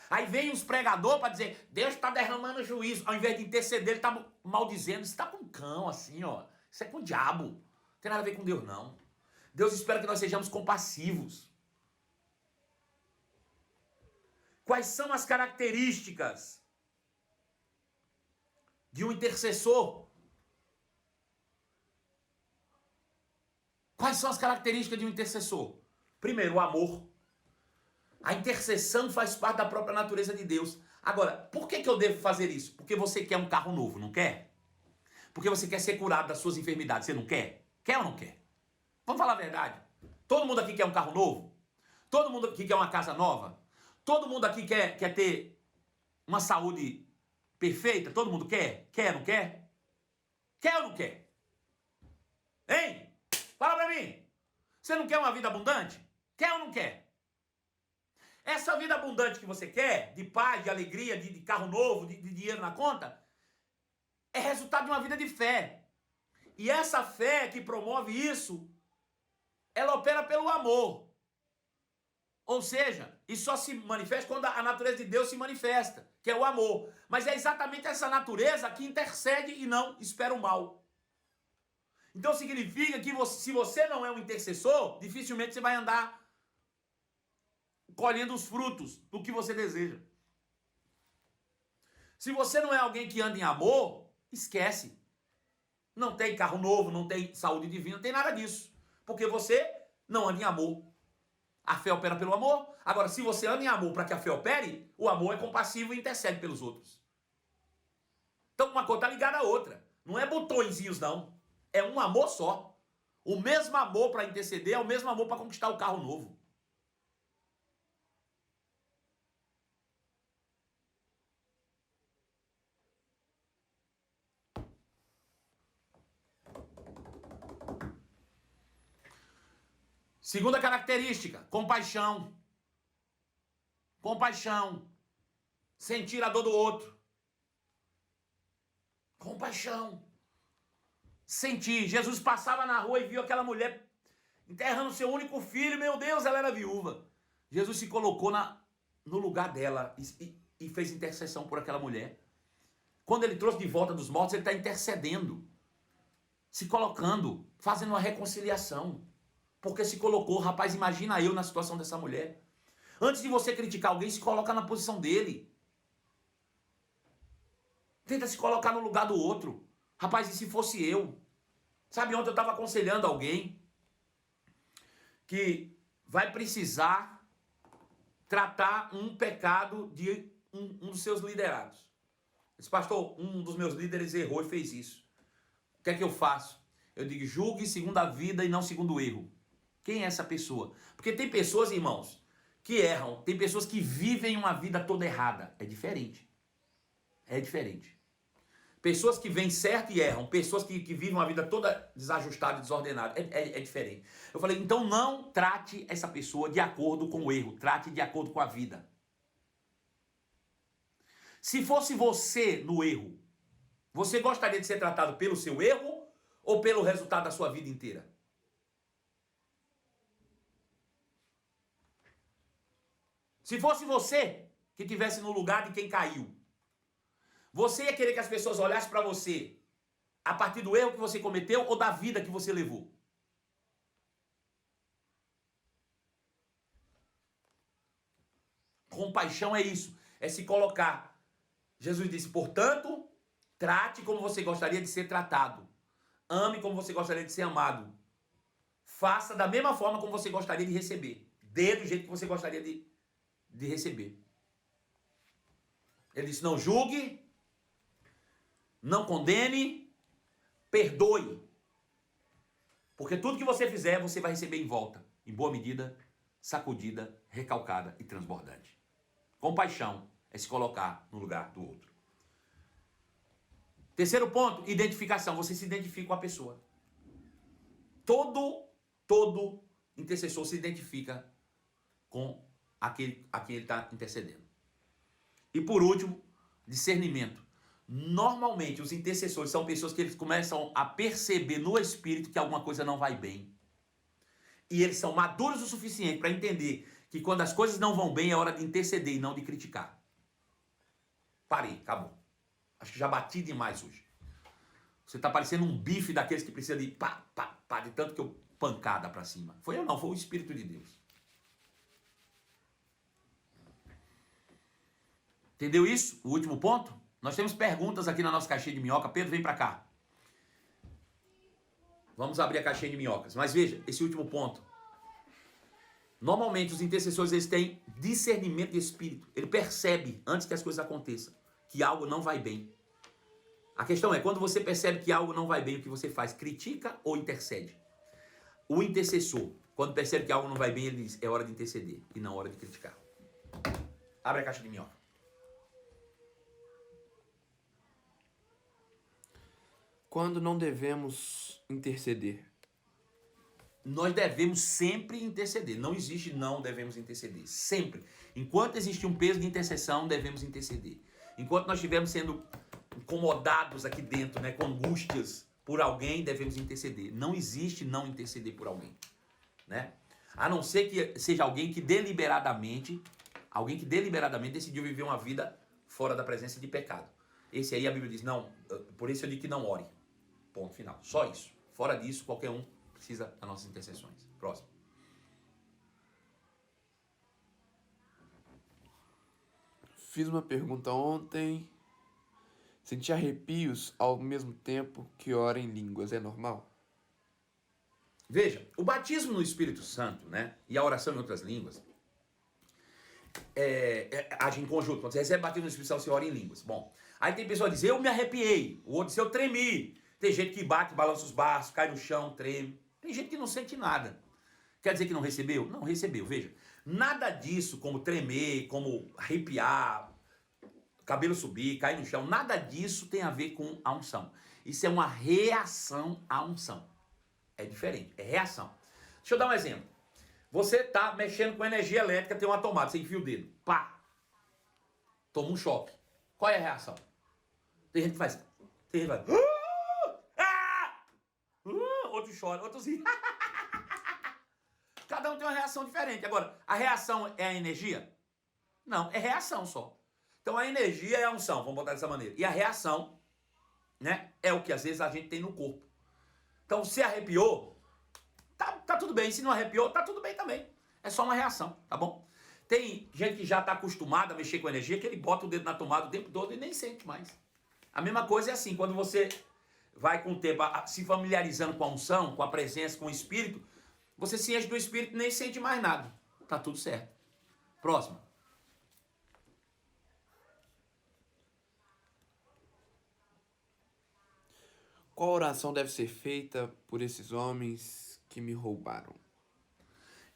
Aí vem os pregadores para dizer, Deus está derramando juízo. Ao invés de interceder, ele está maldizendo. Isso está com um cão, assim, ó. Isso é com o diabo. Não tem nada a ver com Deus, não. Deus espera que nós sejamos compassivos. Quais são as características de um intercessor? Quais são as características de um intercessor? Primeiro, o amor. A intercessão faz parte da própria natureza de Deus. Agora, por que eu devo fazer isso? Porque você quer um carro novo, não quer? Porque você quer ser curado das suas enfermidades, você não quer? Quer ou não quer? Vamos falar a verdade. Todo mundo aqui quer um carro novo? Todo mundo aqui quer uma casa nova? Todo mundo aqui quer ter uma saúde perfeita? Todo mundo quer? Quer ou não quer? Quer ou não quer? Hein? Fala pra mim. Você não quer uma vida abundante? Quer ou não quer? Essa vida abundante que você quer, de paz, de alegria, de carro novo, de dinheiro na conta, é resultado de uma vida de fé. E essa fé que promove isso, ela opera pelo amor. Ou seja, isso só se manifesta quando a natureza de Deus se manifesta, que é o amor. Mas é exatamente essa natureza que intercede e não espera o mal. Então significa que se você não é um intercessor, dificilmente você vai andar colhendo os frutos do que você deseja. Se você não é alguém que anda em amor, esquece. Não tem carro novo, não tem saúde divina, não tem nada disso. Porque você não anda em amor. A fé opera pelo amor. Agora, se você anda em amor para que a fé opere, o amor é compassivo e intercede pelos outros. Então, uma coisa está ligada à outra. Não é botõezinhos, não. É um amor só. O mesmo amor para interceder é o mesmo amor para conquistar o carro novo. Segunda característica, compaixão. Compaixão. Sentir a dor do outro. Compaixão. Sentir. Jesus passava na rua e viu aquela mulher enterrando seu único filho. Meu Deus, ela era viúva. Jesus se colocou no lugar dela e fez intercessão por aquela mulher. Quando ele trouxe de volta dos mortos, ele está intercedendo. Se colocando, fazendo uma reconciliação. Porque se colocou, rapaz, imagina eu na situação dessa mulher. Antes de você criticar alguém, se coloca na posição dele. Tenta se colocar no lugar do outro. Rapaz, e se fosse eu? Sabe, ontem eu estava aconselhando alguém que vai precisar tratar um pecado de um dos seus liderados. Esse pastor, um dos meus líderes errou e fez isso. O que é que eu faço? Eu digo, julgue segundo a vida e não segundo o erro. Quem é essa pessoa? Porque tem pessoas, irmãos, que erram. Tem pessoas que vivem uma vida toda errada. É diferente. É diferente. Pessoas que vêm certo e erram. Pessoas que vivem uma vida toda desajustada, desordenada. É diferente. Eu falei, então não trate essa pessoa de acordo com o erro. Trate de acordo com a vida. Se fosse você no erro, você gostaria de ser tratado pelo seu erro ou pelo resultado da sua vida inteira? Se fosse você que estivesse no lugar de quem caiu, você ia querer que as pessoas olhassem para você a partir do erro que você cometeu ou da vida que você levou? Compaixão é isso, é se colocar. Jesus disse, portanto, trate como você gostaria de ser tratado. Ame como você gostaria de ser amado. Faça da mesma forma como você gostaria de receber. Dê do jeito que você gostaria de receber. Ele disse, não julgue, não condene, perdoe. Porque tudo que você fizer, você vai receber em volta. Em boa medida, sacudida, recalcada e transbordante. Compaixão é se colocar no lugar do outro. Terceiro ponto, identificação. Você se identifica com a pessoa. Todo intercessor se identifica com a quem ele está intercedendo. E por último, discernimento. Normalmente, os intercessores são pessoas que eles começam a perceber no espírito que alguma coisa não vai bem. E eles são maduros o suficiente para entender que quando as coisas não vão bem, é hora de interceder e não de criticar. Parei, acabou. Acho que já bati demais hoje. Você está parecendo um bife daqueles que precisa de pá, de tanto que eu pancada para cima. Foi eu não, foi o Espírito de Deus. Entendeu isso? O último ponto? Nós temos perguntas aqui na nossa caixinha de minhoca. Pedro, vem para cá. Vamos abrir a caixinha de minhocas. Mas veja, esse último ponto. Normalmente os intercessores eles têm discernimento de espírito. Ele percebe, antes que as coisas aconteçam, que algo não vai bem. A questão é, quando você percebe que algo não vai bem, o que você faz? Critica ou intercede? O intercessor, quando percebe que algo não vai bem, ele diz, é hora de interceder e não hora de criticar. Abre a caixa de minhoca. Quando não devemos interceder? Nós devemos sempre interceder. Não existe não devemos interceder. Sempre. Enquanto existe um peso de intercessão, devemos interceder. Enquanto nós estivermos sendo incomodados aqui dentro, né, com angústias por alguém, devemos interceder. Não existe não interceder por alguém, né? A não ser que seja alguém que deliberadamente decidiu viver uma vida fora da presença de pecado. Esse aí a Bíblia diz, não, por isso eu digo que não ore. Ponto final. Só isso. Fora disso, qualquer um precisa das nossas intercessões. Próximo. Fiz uma pergunta ontem. Sentir arrepios ao mesmo tempo que ora em línguas é normal? Veja, o batismo no Espírito Santo, né, e a oração em outras línguas, age em conjunto. Quando você recebe batismo no Espírito Santo, você ora em línguas. Bom, aí tem pessoa que diz, eu me arrepiei. O outro diz, eu tremi. Tem gente que bate, balança os braços, cai no chão, treme. Tem gente que não sente nada. Quer dizer que não recebeu? Não recebeu. Veja, nada disso, como tremer, como arrepiar, cabelo subir, cair no chão, nada disso tem a ver com a unção. Isso é uma reação à unção. É diferente, é reação. Deixa eu dar um exemplo. Você está mexendo com energia elétrica, tem uma tomada, você enfia o dedo, pá, toma um choque. Qual é a reação? Tem gente que faz, outros choram, outros riem. Cada um tem uma reação diferente. Agora, a reação é a energia? Não, é reação só. Então a energia é a unção, vamos botar dessa maneira. E a reação, né, é o que às vezes a gente tem no corpo. Então se arrepiou, tá tudo bem. Se não arrepiou, tá tudo bem também. É só uma reação, tá bom? Tem gente que já está acostumada a mexer com energia, que ele bota o dedo na tomada o tempo todo e nem sente mais. A mesma coisa é assim, quando você vai com o tempo se familiarizando com a unção, com a presença, com o Espírito, você se enche do Espírito e nem sente mais nada. Tá tudo certo. Próximo. Qual oração deve ser feita por esses homens que me roubaram?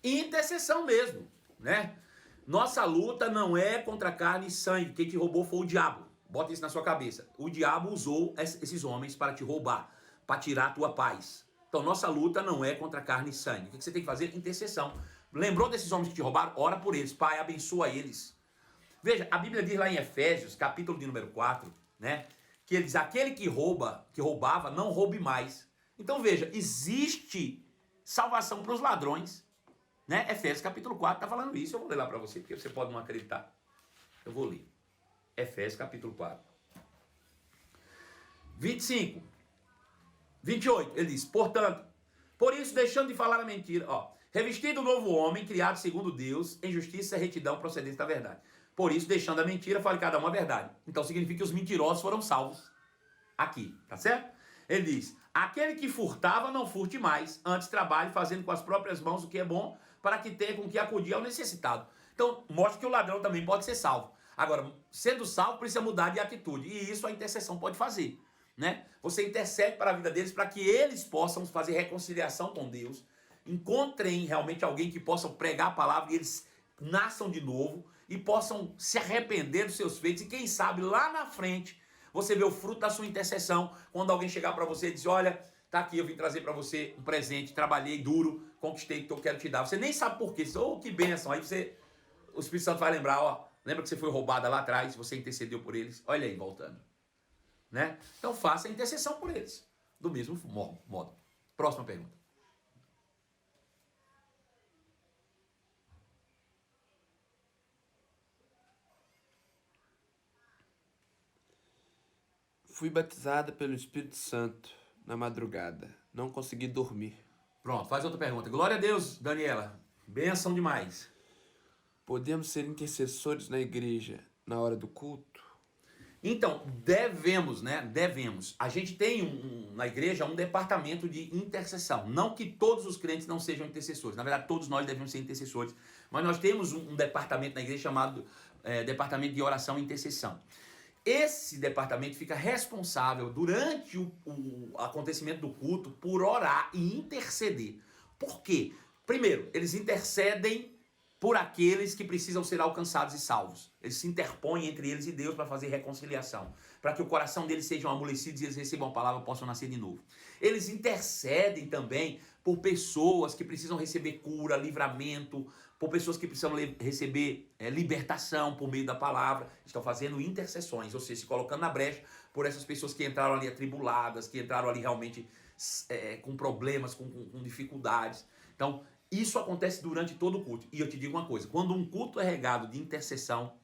Intercessão mesmo, né? Nossa luta não é contra carne e sangue. Quem te roubou foi o diabo. Bota isso na sua cabeça. O diabo usou esses homens para te roubar, para tirar a tua paz. Então, nossa luta não é contra carne e sangue. O que você tem que fazer? Intercessão. Lembrou desses homens que te roubaram? Ora por eles. Pai, abençoa eles. Veja, a Bíblia diz lá em Efésios, capítulo de número 4, né? Que ele diz, aquele que roubava, não roube mais. Então, veja, existe salvação para os ladrões, né? Efésios capítulo 4 está falando isso. Eu vou ler lá para você, porque você pode não acreditar. Eu vou ler. Efésios capítulo 4. 25. 28, ele diz, portanto, por isso, deixando de falar a mentira, revestido o novo homem, criado segundo Deus, em justiça e retidão procedente da verdade. Por isso, deixando a mentira, fale cada um a verdade. Então, significa que os mentirosos foram salvos aqui, tá certo? Ele diz, Aquele que furtava, não furte mais. Antes trabalhe fazendo com as próprias mãos o que é bom, para que tenha com que acudir ao necessitado. Então, mostra que o ladrão também pode ser salvo. Agora, sendo salvo, precisa mudar de atitude. E isso a intercessão pode fazer, né? Você intercede para a vida deles, para que eles possam fazer reconciliação com Deus. Encontrem realmente alguém que possa pregar a palavra e eles nasçam de novo e possam se arrepender dos seus feitos. E quem sabe, lá na frente, você vê o fruto da sua intercessão, quando alguém chegar para você e dizer, olha, tá aqui, eu vim trazer para você um presente, trabalhei duro, conquistei o que eu quero te dar. Você nem sabe por quê. Você, oh, que bênção. Aí o Espírito Santo vai lembrar, ó, lembra que você foi roubada lá atrás, você intercedeu por eles. Olha aí, voltando. Né? Então faça a intercessão por eles, do mesmo modo. Próxima pergunta. Fui batizada pelo Espírito Santo na madrugada. Não consegui dormir. Pronto, faz outra pergunta. Glória a Deus, Daniela. Bênção demais. Podemos ser intercessores na igreja na hora do culto? Então, devemos, né? Devemos. A gente tem na igreja um departamento de intercessão. Não que todos os crentes não sejam intercessores. Na verdade, todos nós devemos ser intercessores. Mas nós temos um departamento na igreja chamado Departamento de Oração e Intercessão. Esse departamento fica responsável durante o acontecimento do culto por orar e interceder. Por quê? Primeiro, eles intercedem por aqueles que precisam ser alcançados e salvos. Eles se interpõem entre eles e Deus para fazer reconciliação, para que o coração deles sejam amolecidos e eles recebam a palavra e possam nascer de novo. Eles intercedem também por pessoas que precisam receber cura, livramento, por pessoas que precisam receber libertação por meio da palavra. Estão fazendo intercessões, ou seja, se colocando na brecha por essas pessoas que entraram ali atribuladas, que entraram ali realmente com problemas, com dificuldades. Então, isso acontece durante todo o culto. E eu te digo uma coisa, quando um culto é regado de intercessão,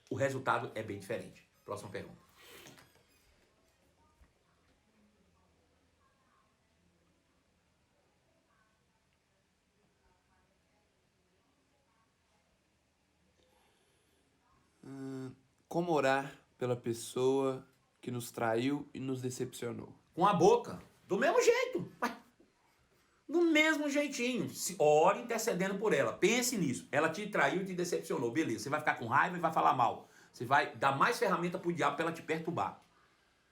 o resultado é bem diferente. Próxima pergunta. Como orar pela pessoa que nos traiu e nos decepcionou? Com a boca. Do mesmo jeito. Do mesmo jeitinho. Ore intercedendo por ela. Pense nisso. Ela te traiu e te decepcionou. Beleza. Você vai ficar com raiva e vai falar mal. Você vai dar mais ferramenta pro diabo para ela te perturbar.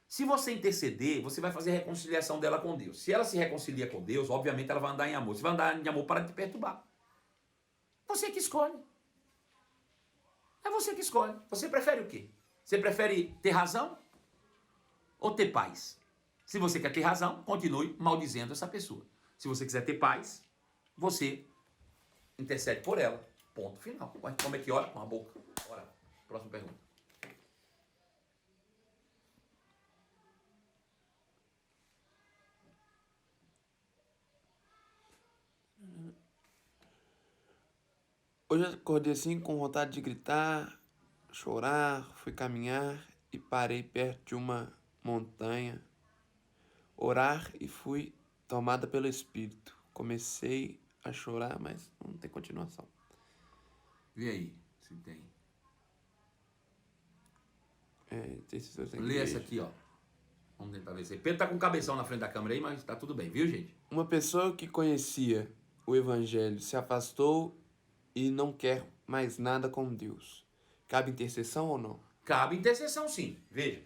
Se você interceder, você vai fazer a reconciliação dela com Deus. Se ela se reconcilia com Deus, obviamente ela vai andar em amor. Se vai andar em amor, para de te perturbar. Você que escolhe. É você que escolhe. Você prefere o quê? Você prefere ter razão ou ter paz? Se você quer ter razão, continue maldizendo essa pessoa. Se você quiser ter paz, você intercede por ela. Ponto final. Como é que ora? Com a boca. Ora. Próxima pergunta. Hoje eu acordei assim com vontade de gritar, chorar, fui caminhar e parei perto de uma montanha, orar e fui tomada pelo Espírito. Comecei a chorar, mas não tem continuação. Vê aí, se tem. Lê essa aqui, ó. Vamos tentar ver se Pedro tá com o cabeção na frente da câmera aí, mas tá tudo bem, viu, gente? Uma pessoa que conhecia o Evangelho se afastou e não quer mais nada com Deus. Cabe intercessão ou não? Cabe intercessão, sim. Veja.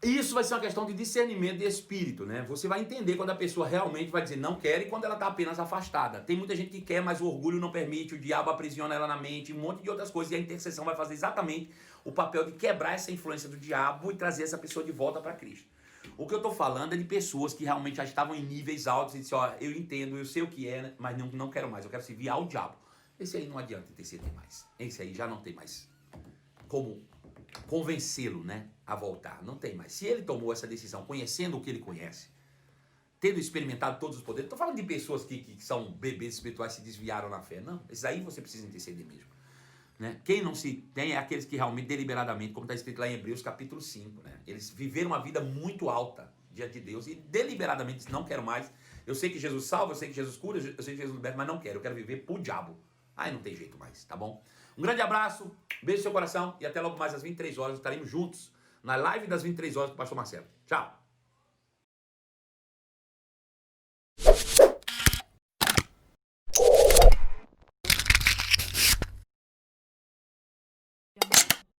Isso vai ser uma questão de discernimento de espírito, né? Você vai entender quando a pessoa realmente vai dizer não quer e quando ela está apenas afastada. Tem muita gente que quer, mas o orgulho não permite, o diabo aprisiona ela na mente, um monte de outras coisas. E a intercessão vai fazer exatamente o papel de quebrar essa influência do diabo e trazer essa pessoa de volta para Cristo. O que eu estou falando é de pessoas que realmente já estavam em níveis altos e disseram, ó, eu entendo, eu sei o que é, né? Mas não quero mais, eu quero servir ao diabo. Esse aí não adianta interceder mais. Esse aí já não tem mais como convencê-lo, né, a voltar. Não tem mais. Se ele tomou essa decisão conhecendo o que ele conhece, tendo experimentado todos os poderes, estou falando de pessoas que são bebês espirituais e se desviaram na fé. Não, esses aí você precisa interceder mesmo. Né? Quem não se tem é aqueles que realmente deliberadamente, como está escrito lá em Hebreus capítulo 5, né? Eles viveram uma vida muito alta diante de Deus e deliberadamente dizem, não quero mais. Eu sei que Jesus salva, eu sei que Jesus cura, eu sei que Jesus liberta, mas não quero. Eu quero viver pro diabo. Aí não tem jeito mais, tá bom? Um grande abraço, beijo no seu coração e até logo mais às 23 horas. Estaremos juntos na live das 23 horas com o pastor Marcelo. Tchau! Jungle.